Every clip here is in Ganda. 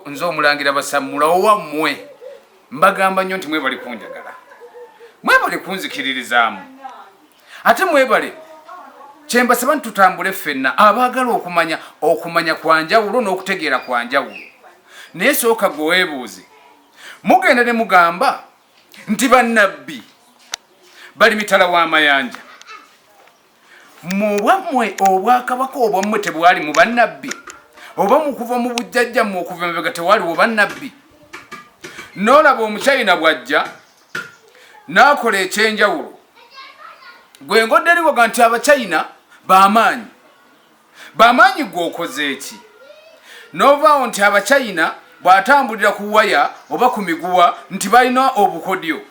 Nzo omulangira basamula owammwe mbagamba nnyo nti mwebale kunjagala, mwebale kunzikiririzaamu, ate mwebale kyembasaba nti tutambule ffenna abaagala okumanya kwanjawulo n'okutegeera kwanjawulo. Naye sooka gwe weebuuze, mugenda ne mugamba nti bannabbi bali mitala w'amayanja. Mu bwammwe obwakabaka obwammwe tebwali mu bannabbi? Oba mukuva mu bujjajjammwe okuva emabega tewaliwo bannabbi? N'olaba omuchina bw'ajja n'akola ekyenjawulo, gwe ngodde eriwoga nti abachina b'amaanyi. B'amaanyi gwe okoze eki? N'ovaawo nti abachina bw'atambulira ku waya oba ku miguwa nti balina obukodyo.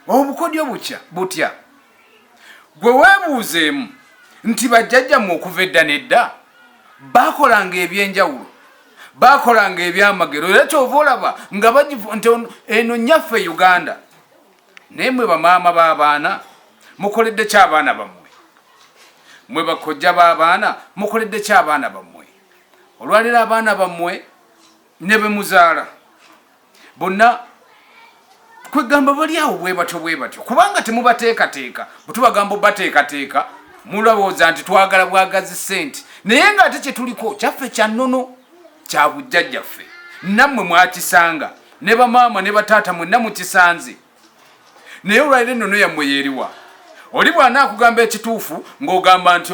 Obukodyo butya? Gwe weebuuzeemu nti bajjajjammwe okuva edda n'edda baakolanga ebyenjawulo, baakolanga ebyamagero, era kyova olaba nga nti eno nnyaffe Uganda. Naye mwe bamaama b'abaana mukoledde ki abaana bammwe? Mwe bakojja b'abaana mukoledde ki abaana bammwe? Olwaleero abaana bammwe ne be muzaala bonna kwegamba bali awo bwe batyo, kubanga temubateekateeka. Bwe tubagamba obateekateeka mulowooza nti twagala bwagazi ssente, naye ng'ate kye tuliko kyaffe kya nnono, kya bujjajjaffe. Nammwe mwakisanga, ne bamaama ne bataata mwenna mukisanze. Naye olwaleero ennono yammwe yeeriwa? Oli bw'anaakugamba ekituufu ng'ogamba nti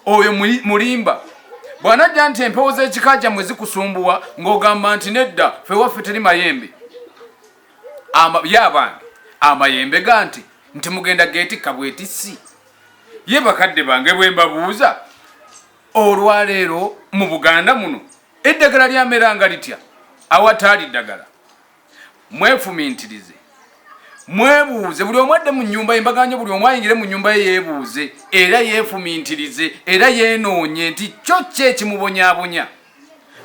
oyo mulimba. Bw'anajja nti empewo z'ekika kyammwe zikusumbuwa ng'ogamba nti nedda, ffe waffe teri mayembe. Yabange amayembe ganti nti mugenda geetikka bwetissi. Ye bakadde bange bwe mbabuuza, olwaleero mu Buganda muno eddagala lyameranga litya awataali ddagala? Mwefumiintirize, mwebuuze. Buli omu adde mu nnyumba ye, mbaganye buli omu ayingire mu nnyumba ye yeebuuze era yeefumiintirize era yeenoonye nti kyo ki ekimubonyaabonya.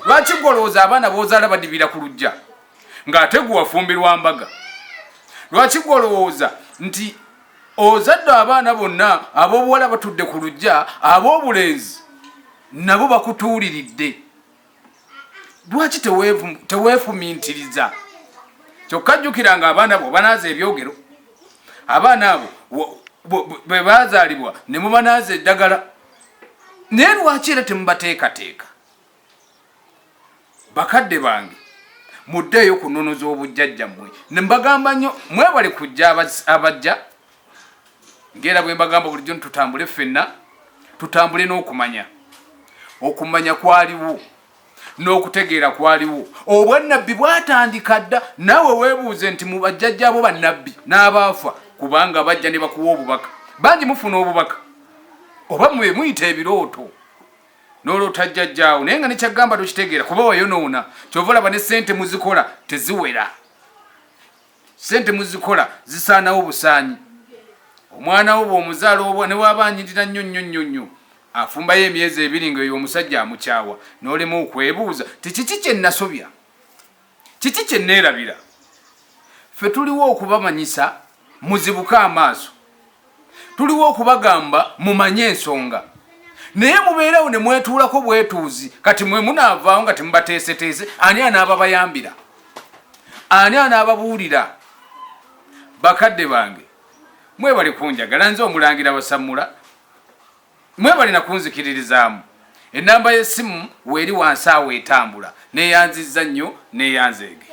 Lwaki gwolowooza abaana b'ozaala badibira ku luggya ng'ate gwe wafumbirwa mbaga? Lwaki gwolowooza nti ozadde abaana bonna ab'obuwala batudde ku luggya, ab'obulenzi nabo bakutuuliridde? Lwaki teweefumiintiriza? Kyokka jjukiranga abaana bo banaaza ebyogero. Abaana abo bwe baazaalibwa ne mubanaaza eddagala. Naye lwaki era temubateekateeka? Bakadde bange muddeeyo ku nnono z'obujjajjammwe. Ne mbagamba nnyo mwebale kujja abajja, ng'era bwe mbagamba bulijjo tutambule ffenna, tutambule n'okumanya. Okumanya kwaliwo n'okutegeera kwaliwo. Obwannabbi bwatandika dda. Naawe weebuuze nti mu bajjajja abo bannabbi n'abaafa, kubanga bajja ne bakuwa obubaka. Bangi mufuna obubaka oba mwe muyita ebirooto n'oloota jjajjaawo, naye nga nekyagamba tokitegeera kuba wayonoona. Kyova olaba ne ssente muzikola teziwera. Ssente muzikola zisaanawo busaanyi. Omwana wo bw'omuzaala ne waba anyirira nnyo afumbayo emyezi 2 ng'eyo omusajja amukyawa, n'olema okwebuuza ti kiki kye nasobya, kiki kye neerabira? Ffe tuliwo okubamanyisa muzibuke amaaso, tuliwo okubagamba mumanye ensonga. Naye mubeerawo ne mwetuulako bwetuuzi, kati mwe munaavaawo nga temubateeseteese. Ani anaababayambira? Ani anaababuulira? Bakadde bange mwebale kunjagala, nze omulangira basamula, mwebale na kunzikiririzaamu. Ennamba y'essimu weeri wansi awo etambula. Neeyanzizza nnyo, neeyanzeege.